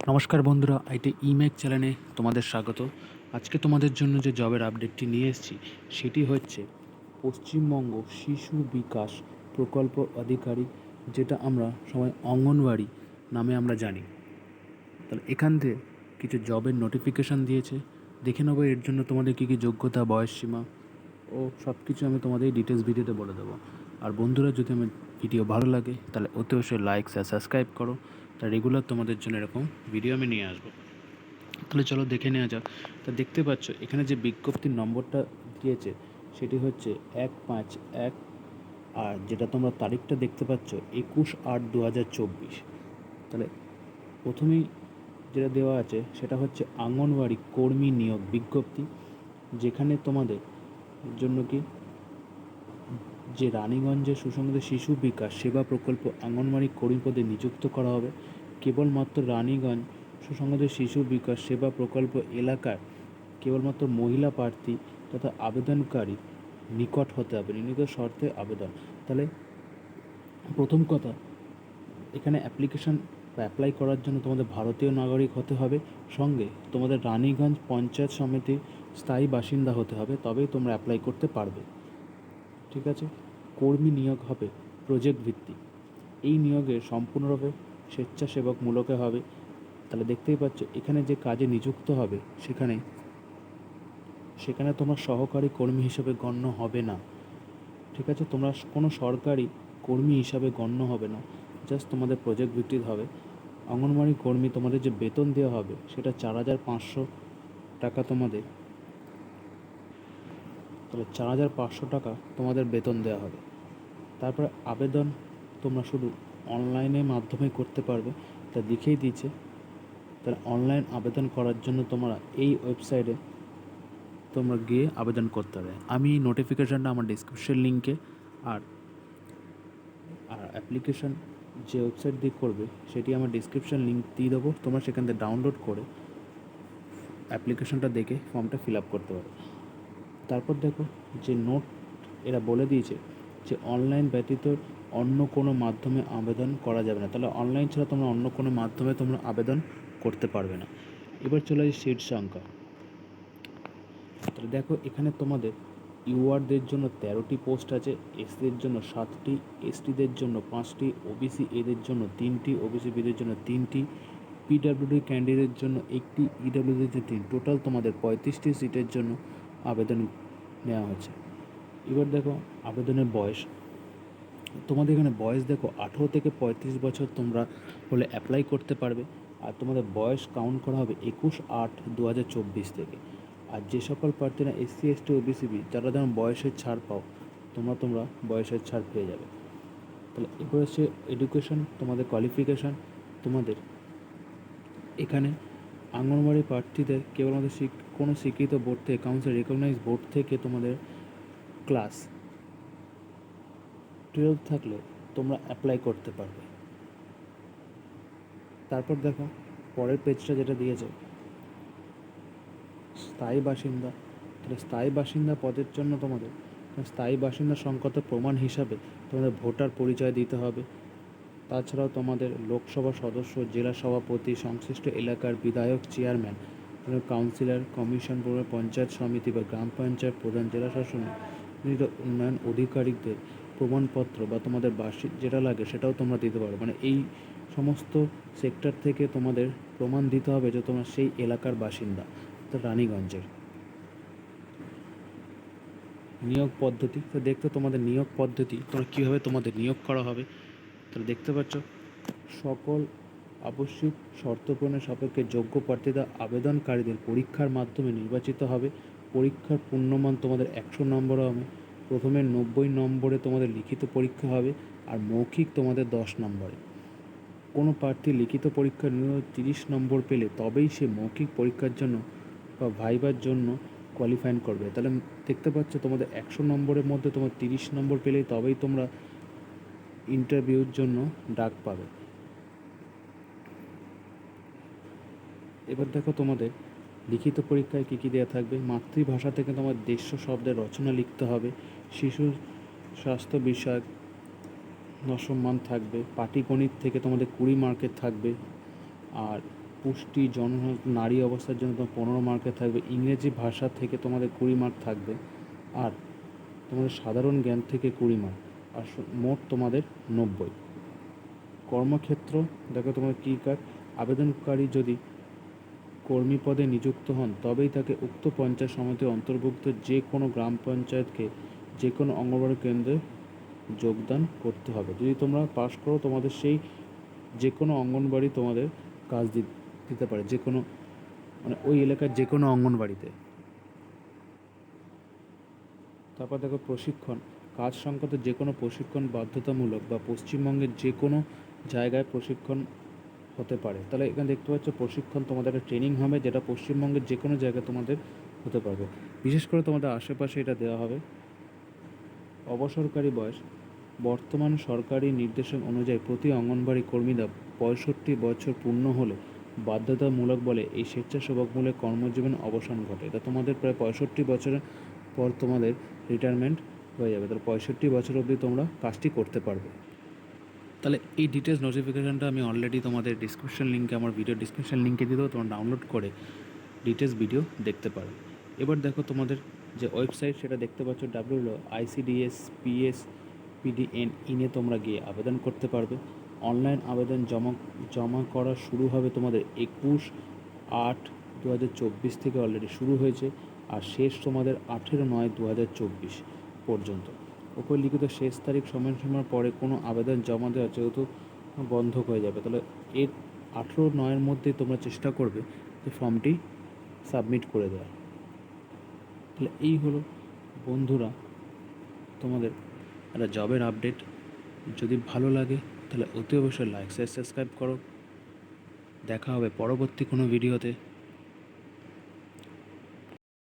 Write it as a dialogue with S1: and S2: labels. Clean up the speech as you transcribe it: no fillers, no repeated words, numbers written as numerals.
S1: নমস্কার বন্ধুরা, আইটি ইমেক চ্যানেলে তোমাদের স্বাগত। আজকে তোমাদের জন্য যে জবের আপডেটটি নিয়ে এসেছি সেটি হচ্ছে পশ্চিমবঙ্গ শিশু বিকাশ প্রকল্প আধিকারিক, যেটা আমরা সবাই অঙ্গনওয়াড়ি নামে আমরা জানি। তাহলে এখান থেকে কিছু জবের নোটিফিকেশান দিয়েছে, দেখে নেবো এর জন্য তোমাদের কী কী যোগ্যতা, বয়সসীমা ও সব কিছু আমি তোমাদের ডিটেলস ভিডিওতে বলে দেবো। আর বন্ধুরা, যদি আমার ভিডিও ভালো লাগে তাহলে অতি অবশ্যই লাইক আর সাবস্ক্রাইব করো, তা রেগুলার তোমাদের জন্য এরকম ভিডিও আমি নিয়ে আসবো। তাহলে চলো দেখে নেওয়া যাক। তা দেখতে পাচ্ছ এখানে যে বিজ্ঞপ্তির নম্বরটা দিয়েছে সেটি হচ্ছে 151, আর যেটা তোমরা তারিখটা দেখতে পাচ্ছ 21/8/2024। তাহলে প্রথমেই যেটা দেওয়া আছে সেটা হচ্ছে আঙ্গনওয়াড়ি কর্মী নিয়োগ বিজ্ঞপ্তি, যেখানে তোমাদের জন্য কি যে রানীগঞ্জের সুসংহত শিশু বিকাশ সেবা প্রকল্প আঙ্গনওয়াড়ি কর্মী পদে নিযুক্ত করা হবে। কেবলমাত্র রানীগঞ্জ সুসংহত শিশু বিকাশ সেবা প্রকল্প এলাকার কেবলমাত্র মহিলা প্রার্থী তথা আবেদনকারী নিকট হতে হবে, নির্ণীত শর্তে আবেদন। তাহলে প্রথম কথা, এখানে অ্যাপ্লিকেশন বা অ্যাপ্লাই করার জন্য তোমাদের ভারতীয় নাগরিক হতে হবে, সঙ্গে তোমাদের রানীগঞ্জ পঞ্চায়েত সমিতির স্থায়ী বাসিন্দা হতে হবে, তবেই তোমরা অ্যাপ্লাই করতে পারবে। ঠিক আছে। কর্মী নিয়োগ হবে প্রজেক্ট ভিত্তিক। এই নিয়োগে সম্পূর্ণরূপে স্বেচ্ছাসেবকমূলকে হবে। তাহলে দেখতেই পাচ্ছ এখানে যে কাজে নিযুক্ত হবে সেখানে তোমরা সহকারী কর্মী হিসেবে গণ্য হবে না। ঠিক আছে, তোমরা কোনো সরকারি কর্মী হিসাবে গণ্য হবে না, জাস্ট তোমাদের প্রজেক্ট ভিত্তিক হবে। অঙ্গনওয়াড়ি কর্মী তোমাদের যে বেতন দেওয়া হবে সেটা 4,500 টাকা তোমাদের। তাহলে 4,500 টাকা তোমাদের বেতন দেওয়া হবে। তারপরে আবেদন তোমরা শুধু অনলাইনের মাধ্যমে করতে পারবে, তা লিখেই দিয়েছে। তাহলে অনলাইন আবেদন করার জন্য তোমরা এই ওয়েবসাইটে তোমরা গিয়ে আবেদন করতে হবে। আমি নোটিফিকেশানটা আমার ডিসক্রিপশন লিঙ্কে আর আর অ্যাপ্লিকেশন যে ওয়েবসাইট দিয়ে করবে সেটি আমার ডিসক্রিপশন লিঙ্ক দিয়ে দেবো, তোমরা সেখান থেকে ডাউনলোড করে অ্যাপ্লিকেশনটা দেখে ফর্মটা ফিল আপ করতে পারো। তারপর দেখো যে নোট এরা বলে দিয়েছে যে অনলাইন ব্যতীত অন্য কোনো মাধ্যমে আবেদন করা যাবে না। তাহলে অনলাইন ছাড়া তোমরা অন্য কোনো মাধ্যমে তোমরা আবেদন করতে পারবে না। এবার চলে আসি সিট সংখ্যা। তাহলে দেখো এখানে তোমাদের ইউআরদের জন্য 13টি পোস্ট আছে, এসসিদের জন্য 7টি, এসটিদের জন্য 5টি, ওবিসি এদের জন্য 3টি, ওবিসি বিদের জন্য 3টি, পিডাব্লিউডি ক্যান্ডিডেটের জন্য 1টি, ইডাব্লিউডিতে 3। টোটাল তোমাদের 35টি সিটের জন্য আবেদন নেওয়া হচ্ছে। এবার দেখো আবেদনের বয়স। তোমাদের এখানে বয়স দেখো 18 থেকে 35 বছর তোমরা হলে অ্যাপ্লাই করতে পারবে। আর তোমাদের বয়স কাউন্ট করা হবে 21/8/2024 থেকে। আর যে সকল প্রার্থীরা এসসি, এসটি, ওবিসিবি যারা যেমন বয়সের ছাড় পাও, তোমরা বয়সের ছাড় পেয়ে যাবে। তাহলে এরপর হচ্ছে এডুকেশন, তোমাদের কোয়ালিফিকেশান। তোমাদের এখানে আঙ্গনওয়াড়ি প্রার্থীদের কেবলমাত্র কোনো স্বীকৃত বোর্ড থেকে, কাউন্সিল রেকগনাইজ বোর্ড থেকে তোমাদের ক্লাস 12 থাকলে তোমরা অ্যাপ্লাই করতে পারবে। তারপর দেখো পরের পেজটা যেটা দিয়েছে স্থায়ী বাসিন্দা। তাহলে স্থায়ী বাসিন্দা পদের জন্য তোমাদের স্থায়ী বাসিন্দা সংক্রান্ত প্রমাণ হিসাবে তোমাদের ভোটার পরিচয় দিতে হবে। তাছাড়াও তোমাদের লোকসভা সদস্য, জেলা সভাপতি, সংশ্লিষ্ট এলাকার বিধায়ক, চেয়ারম্যান, কাউন্সিলর, কমিশন, পঞ্চায়েত সমিতি বা গ্রাম পঞ্চায়েত প্রধান, জেলা শাসন উন্নয়ন আধিকারিকদের প্রমাণপত্র বা তোমাদের বার্ষিক যেটা লাগে সেটাও তোমরা দিতে পারো। মানে এই সমস্ত সেক্টর থেকে তোমাদের প্রমাণ দিতে হবে যে তোমরা সেই এলাকার বাসিন্দা। তো রানীগঞ্জের নিয়োগ পদ্ধতি, তো দেখতে তোমাদের নিয়োগ পদ্ধতি তোমরা কীভাবে তোমাদের নিয়োগ করা হবে। তাহলে দেখতে পাচ্ছ সকল আবশ্যিক শর্ত পূরণের সাপেক্ষে যোগ্য প্রার্থীরা আবেদনকারীদের পরীক্ষার মাধ্যমে নির্বাচিত হবে। পরীক্ষার পূর্ণমান তোমাদের 100 নম্বর হবে। প্রথমে 90 নম্বরে তোমাদের লিখিত পরীক্ষা হবে, আর মৌখিক তোমাদের 10 নম্বরে। কোনো প্রার্থী লিখিত পরীক্ষার 30 নম্বর পেলে তবেই সে মৌখিক পরীক্ষার জন্য বা ভাইবার জন্য কোয়ালিফাই করবে। তাহলে দেখতে পাচ্ছ তোমাদের 100 নম্বরের মধ্যে তোমার 30 নম্বর পেলেই তবেই তোমরা ইন্টারভিউর জন্য ডাক পাবে। এবার দেখো তোমাদের লিখিত পরীক্ষায় কী কী দেওয়া থাকবে। মাতৃভাষা থেকে তোমার 150 শব্দের রচনা লিখতে হবে। শিশু স্বাস্থ্য বিষয়ক 9 মান থাকবে। পাটিগণিত থেকে তোমাদের 20 মার্কের থাকবে। আর পুষ্টি, নারী অবস্থার জন্য তোমার 15 মার্কের থাকবে, ইংরেজি ভাষা থেকে তোমাদের 20 মার্ক থাকবে, আর তোমাদের সাধারণ জ্ঞান থেকে 20 মার্ক, আর মোট তোমাদের 90। কর্মক্ষেত্র দেখো তোমার কী কাজ, আবেদনকারী যদি কর্মী পদে নিযুক্ত হন তবেই তাকে উক্ত পঞ্চায়েত সমিতির অন্তর্ভুক্ত যে কোনো গ্রাম পঞ্চায়েতকে যে কোনো অঙ্গনওয়াড়ি কেন্দ্রে যোগদান করতে হবে। যদি তোমরা পাস করো তোমাদের সেই যে কোনো অঙ্গনওয়াড়ি তোমাদের কাজ দিতে পারে, যে কোনো মানে ওই এলাকার যে কোনো অঙ্গনওয়াড়িতে। তারপর দেখো প্রশিক্ষণ, কাজ সংক্রান্ত যে কোনো প্রশিক্ষণ বাধ্যতামূলক বা পশ্চিমবঙ্গের যে কোনো জায়গায় প্রশিক্ষণ হতে পারে। তাহলে এখানে দেখতে পাচ্ছ প্রশিক্ষণ তোমাদের একটা ট্রেনিং হবে, যেটা পশ্চিমবঙ্গের যে কোনো জায়গায় তোমাদের হতে পারবে। বিশেষ করে তোমাদের আশেপাশে এটা দেওয়া হবে। অবসরকারী বয়স, বর্তমান সরকারি নির্দেশক অনুযায়ী প্রতি অঙ্গনবাড়ি কর্মীরা 65 বছর পূর্ণ হলে বাধ্যতামূলক বলে এই স্বেচ্ছাসেবকমূলক কর্মজীবন অবসান ঘটে। এটা তোমাদের প্রায় 65 বছরের পর তোমাদের রিটায়ারমেন্ট হয়ে যাবে। তাহলে 65 বছর অবধি তোমরা কাজটি করতে পারবে। তাহলে এই ডিটেলস নোটিফিকেশানটা আমি অলরেডি তোমাদের ডিসক্রিপশন লিঙ্কে, আমার ভিডিও ডিসক্রিপশন লিঙ্কে দিয়ে দেবো, তোমরা ডাউনলোড করে ডিটেলস ভিডিও দেখতে পারো। এবার দেখো তোমাদের যে ওয়েবসাইট সেটা দেখতে পাচ্ছ, WICDS-PS-PDN ইনে তোমরা গিয়ে আবেদন করতে পারবে। অনলাইন আবেদন জমা করা শুরু হবে তোমাদের 21/8/2024 থেকে অলরেডি শুরু হয়েছে, আর শেষ তোমাদের 18/9/2024 পর্যন্ত। উপর লিখিত শেষ তারিখ সময়সীমার পরে কোনো আবেদন জমা দেওয়া যেহেতু বন্ধ হয়ে যাবে, তাহলে এর 18/9-এর মধ্যে তোমরা চেষ্টা করবে যে ফর্মটি সাবমিট করে দেওয়া। তাহলে এই হলো বন্ধুরা তোমাদের একটা জবের আপডেট। যদি ভালো লাগে তাহলে অতি অবশ্যই লাইক, শেয়ার, সাবস্ক্রাইব করো। দেখা হবে পরবর্তী কোনো ভিডিওতে।